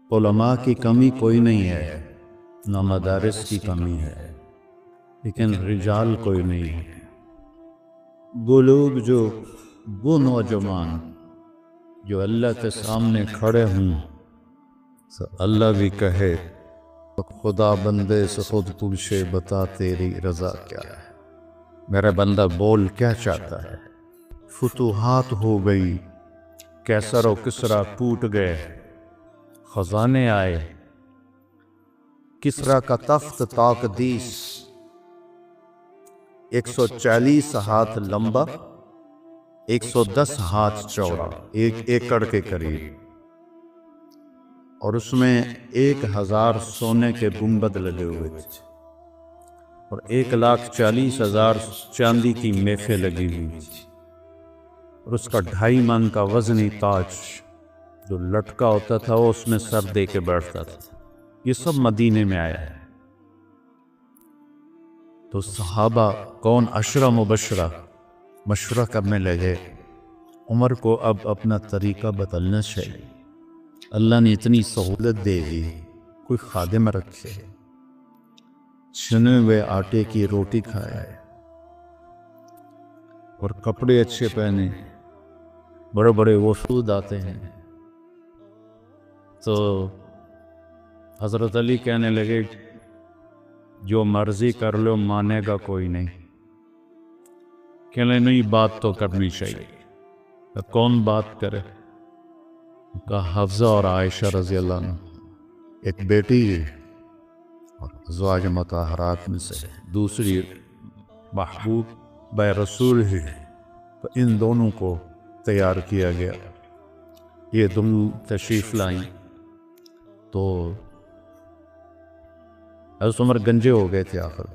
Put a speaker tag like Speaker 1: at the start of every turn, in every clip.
Speaker 1: उलमा की कमी कोई नहीं है, न मदारिस की कमी है, लेकिन रिजाल कोई नहीं है। वो लोग वो नौजवान जो अल्लाह के सामने खड़े हों तो अल्लाह भी कहे तो खुदा बंदे से खुद पूछे, बता तेरी रजा क्या है, मेरा बंदा बोल क्या चाहता है। फुतूहात हो गई, कैसर और किसरा टूट गए, खजाने आए, किसरा का तख्त ताकदीस 140 हाथ लंबा, 110 हाथ चौड़ा, 1 एकड़ के करीब, और उसमें 1000 सोने के गुंबद लगे हुए थे और 1,40,000 चांदी की मेफे लगी हुई थी और उसका 2.5 मन का वजनी ताज जो लटका होता था वो उसमें सर दे के बैठता था। ये सब मदीने में आया है। तो सहाबा कौन अशरा मुबशरा मशवरा करने लगे, उमर को अब अपना तरीका बदलना चाहिए। अल्लाह ने इतनी सहूलत दे दी, कोई खादिम रखे, चुने हुए आटे की रोटी खाए और कपड़े अच्छे पहने, बड़े बड़े वफूद आते हैं। तो हज़रत अली कहने लगे, जो मर्जी कर लो, मानेगा कोई नहीं। कहने नहीं, बात तो करनी चाहिए। तो कौन बात करे? का हफ्ज़ा और आयशा रज़ी अल्लाह अन्हा, एक बेटी है और ज़वाज मतहरात में से दूसरी महबूब बै रसूल है। तो इन दोनों को तैयार किया गया। ये दोनों तशरीफ़ लाई तो हज़रत उमर गंजे हो गए थे, आखिर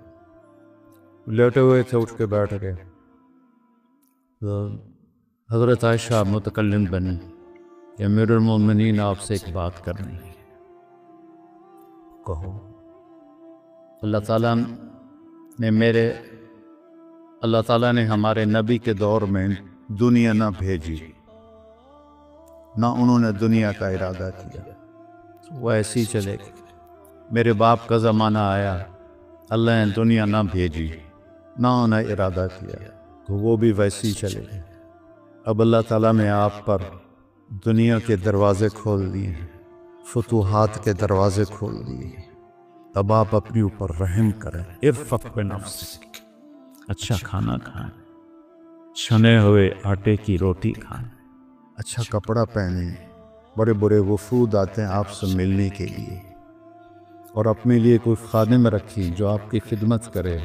Speaker 1: लेटे हुए थे, उठ के बैठ गए। तो हज़रत आयशा मुतकल्लिम बनी, या अमीरुल मोमिनीन आपसे एक बात करनी है। कहो। अल्लाह ताला ने हमारे नबी के दौर में दुनिया ना भेजी, ना उन्होंने दुनिया का इरादा किया, वो ऐसी ही चलेगी। मेरे बाप का ज़माना आया, अल्लाह ने दुनिया ना भेजी, ना उन्हें इरादा किया, तो वो भी वैसी ही चलेगी। अब अल्लाह ताला ने आप पर दुनिया के दरवाज़े खोल दिए, फुतूहात के दरवाज़े खोल दिए। तब आप अपने ऊपर रहम करें। इरफ़क़ बिनफ़्सिक, अच्छा खाना खाएं, छने हुए आटे की रोटी खाएं, अच्छा कपड़ा पहने। बड़े बड़े वफूद आते हैं आपसे मिलने के लिए, और अपने लिए कोई खादिम रखी जो आपकी खिदमत करे।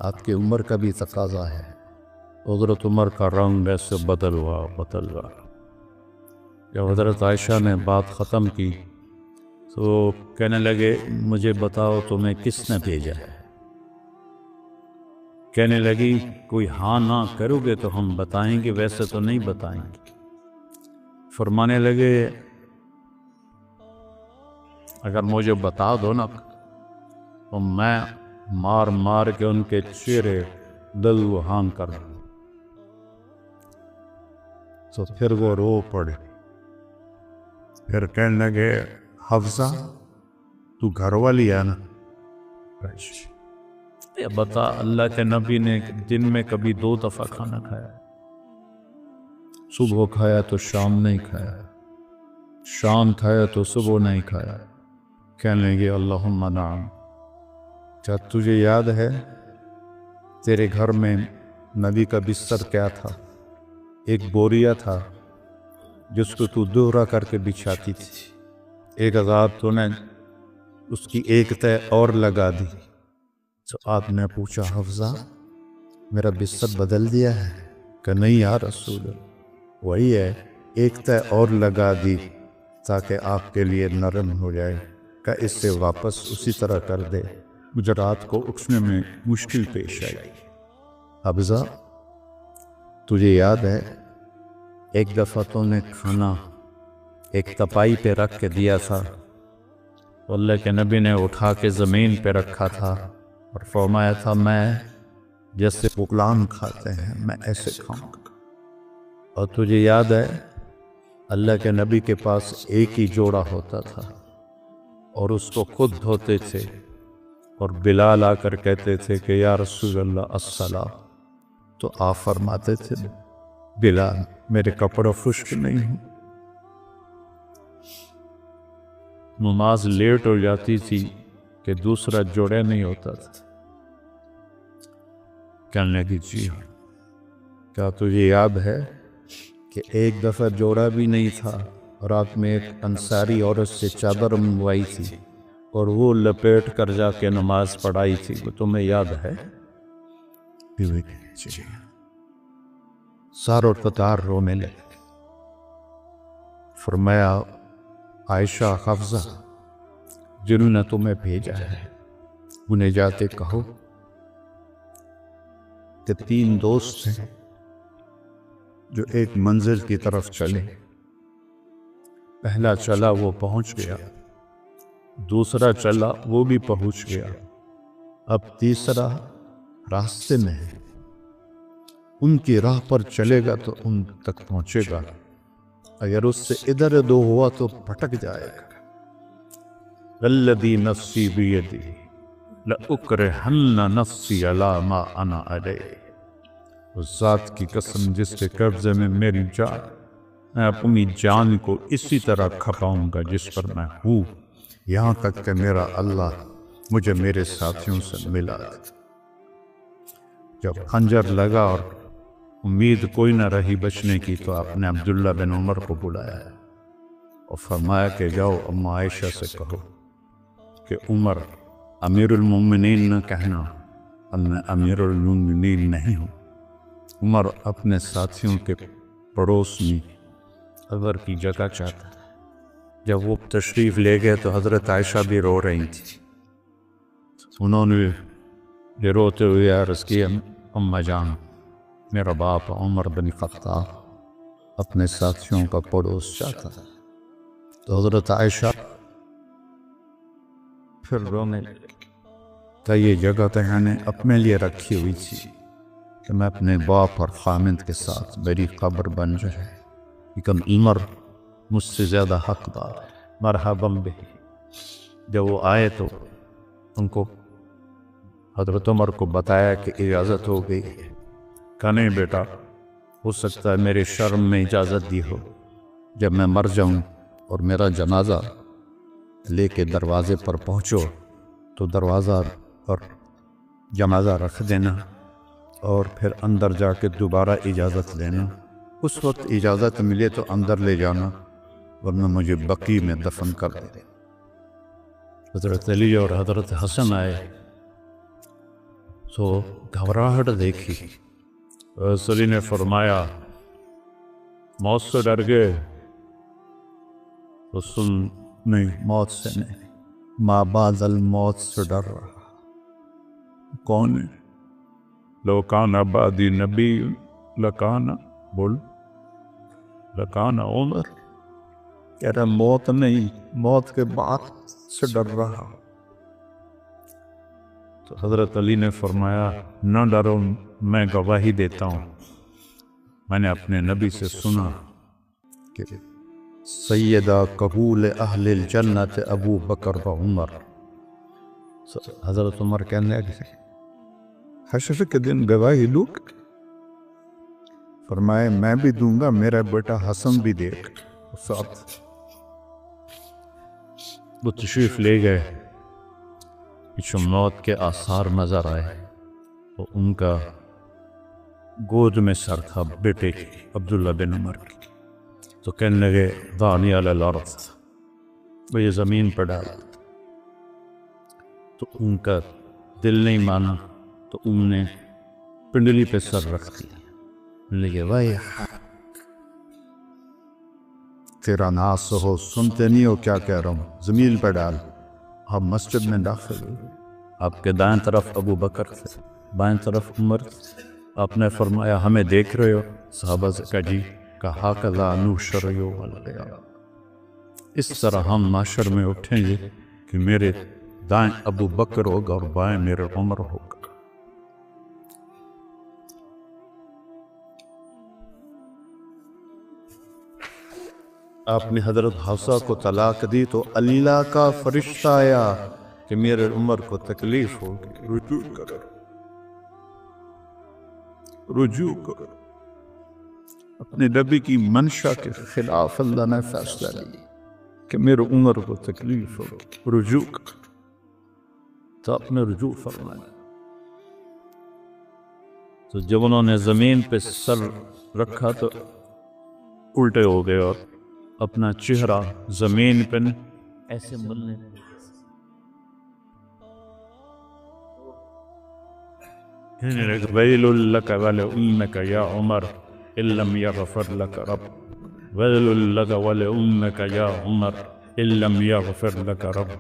Speaker 1: आपकी उम्र का भी तकाजा है। हज़रत उमर का रंग ऐसे बदल हुआ। जब हज़रत आयशा ने बात ख़त्म की तो कहने लगे, मुझे बताओ तुम्हें किसने भेजा है? कहने लगी, कोई हाँ ना करोगे तो हम बताएंगे, वैसे तो नहीं बताएंगे। फरमाने लगे, अगर मुझे बता दो ना तो मैं मार मार के उनके चेहरे दलवहान कर दूं। तो फिर वो रो पड़े। फिर कहने लगे, हफ्ज़ा तू घर वाली है ना? बता, अल्लाह के नबी ने दिन में कभी 2 दफ़ा खाना खाया? सुबह खाया तो शाम नहीं खाया, शाम खाया तो सुबह नहीं खाया। कहने लगे, अल्लाहुम्मा नाम। क्या तुझे याद है तेरे घर में नबी का बिस्तर क्या था? एक बोरिया था जिसको तू दोहरा करके बिछाती थी। एक आज़ाद तूने उसकी एक तय और लगा दी। तो आपने पूछा, हफ्ज़ा मेरा बिस्तर बदल दिया है? कि नहीं या रसूल, वही है, एक तय और लगा दी ताकि आपके लिए नरम हो जाए। का इससे वापस उसी तरह कर दे, मुझे रात को उठने में मुश्किल पेश आई। हफ्ज़ा तुझे याद है एक दफ़ा तूने खाना एक तपाई पे रख के दिया था, अल्लाह के नबी ने उठा के ज़मीन पे रखा था और फरमाया था, मैं जैसे गुलाम खाते हैं मैं ऐसे खाऊंगा। और तुझे याद है अल्लाह के नबी के पास एक ही जोड़ा होता था और उसको खुद धोते थे, और बिलाल आकर कहते थे कि या रसूल अल्लाह अस्सला, तो आप फरमाते थे बिलाल मेरे कपड़े खुश्क नहीं हूं। नमाज लेट हो जाती थी कि दूसरा जोड़ा नहीं होता था। कहने लगी जी क्या तुझे याद है कि एक दफ़ा जोड़ा भी नहीं था, रात में एक अंसारी औरत से चादर मंगवाई थी और वो लपेट कर जाके नमाज पढ़ाई थी, वो तुम्हें याद है? सारों कतार रोने लगे। फरमाया आयशा हफ्जा जिन्होंने तुम्हें भेजा है उन्हें जाते कहो कि 3 दोस्त हैं जो एक मंजिल की तरफ चले। पहला चला वो पहुंच गया, दूसरा चला वो भी पहुंच गया, अब तीसरा रास्ते में है। उनकी राह पर चलेगा तो उन तक पहुंचेगा, अगर उससे इधर उधर हुआ तो भटक जाएगा। वल्लज़ी नफ्सी बियदी लउकरिहन्ना नफ्सी अला मा अना अलैहि। उस ज़ात की कसम जिसके कब्जे में मेरी जान, मैं अपनी जान को इसी तरह खपाऊंगा जिस पर मैं हूँ, यहाँ तक कि मेरा अल्लाह मुझे मेरे साथियों से मिला। जब खंजर लगा और उम्मीद कोई न रही बचने की, तो आपने अब्दुल्ला बिन उमर को बुलाया और फरमाया कि जाओ अम्मा आयशा से कहो कि उमर अमीरुल मोमिनीन न कहना, अब मैं अमीरुल मोमिनीन नहीं हूँ। उमर अपने साथियों के पड़ोस में अगर की जगह चाहता। जब वो तशरीफ़ ले गए तो हज़रत आयशा भी रो रही थी। उन्होंने ये रोते हुए अर्ज़ किया, अम्मा जान मेरा बाप उमर बिन ख़त्ताब अपने साथियों का पड़ोस चाहता है। तो हज़रत आयशा फिर रोने लगी। तो ये जगह तो मैंने अपने लिए रखी हुई थी कि मैं अपने बाप और खामिद के साथ मेरी कब्र बन जाए, लेकिन उमर मुझसे ज़्यादा हकदार है, मरहबम बिही। जब वो आए तो उनको हज़रत उमर को बताया कि इजाज़त हो गई। कहा नहीं बेटा, हो सकता है मेरे शर्म में इजाज़त दी हो, जब मैं मर जाऊं और मेरा जनाजा लेके दरवाजे पर पहुंचो तो दरवाज़ा पर जनाजा रख देना और फिर अंदर जाके दोबारा इजाज़त लेना। उस वक्त इजाज़त मिले तो अंदर ले जाना, वरना मुझे बकी में दफन कर दे। हज़रत अली और हज़रत हसन आए तो घबराहट देखी। अली ने फरमाया मौत से डर गए? तो सुन नहीं, मौत से नहीं, माँ बादल मौत से डर रहा। कौन है? लौकाना बादी नबी लकाना, बोल लकाना उमर। कह रहा मौत नहीं, मौत के बाद से डर रहा। तो हज़रत अली ने फरमाया न डरो, मैं गवाही देता हूँ। मैंने अपने नबी से सुना कि सैयदा कबूल अहलिल जन्नत अबू बकर व उमर। हज़रत उमर कहने लगे हशर के दिन गवाही दूँ? फरमाए मैं भी दूंगा, मेरा बेटा हसन भी देख साथ। वो तशरीफ़ ले गए। पीछे मौत के आसार नजर आए तो उनका गोद में सर था बेटे अब्दुल्ला बिन उमर की। तो कहने लगे दानी अल अर्ज़, वो ये ज़मीन पर डाला। तो उनका दिल नहीं माना तो उनने पिंडली पे सर रख दिया। लगे भाई तेरा नास हो, सुनते नहीं हो क्या कह रहा हूँ, ज़मीन पर डाल। आप मस्जिद में दाखिल हुए, आपके दाएं तरफ अबू बकर थे, बाएं तरफ उमर। आपने फरमाया हमें देख रहे हो? सहाबा से कहा जी। कहा कला अनुशरयो वाला, इस तरह हम माशर में उठेंगे कि मेरे दाएं अबू बकर होगा और बाएं मेरे उमर होगा। आपने हजरत हफ्सा को तलाक दी तो अल्लाह का फरिश्ता आया कि मेरे उमर को तकलीफ होगी, रुजू करो, रुजू करो। अपने नबी की मंशा के खिलाफ अल्लाह ने फैसला लिया कि मेरे उमर को तकलीफ होगी, रुजू करो। तो अपने रुजू फरमाया। तो जब उन्होंने जमीन पे सर रखा तो उल्टे हो गए और अपना चेहरा जमीन पे ऐसे मलने वैलुल लक वल उम्मक या उमर इल्लम यगफिर लक रब, वैलुल लक वल उम्मक या उमर इल्लम यगफिर लक रब,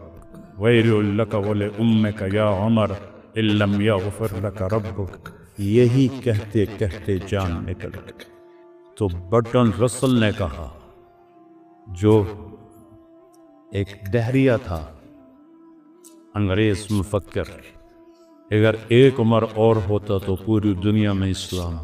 Speaker 1: वैलुल लक वल उम्मक या उमर इल्लम यगफिर लक रब्बुक। यही कहते कहते जान निकल गई। तो बर्टन रसल ने कहा, जो एक दहरिया था, अंग्रेज मुफक्कर, अगर एक उमर और होता तो पूरी दुनिया में इस्लाम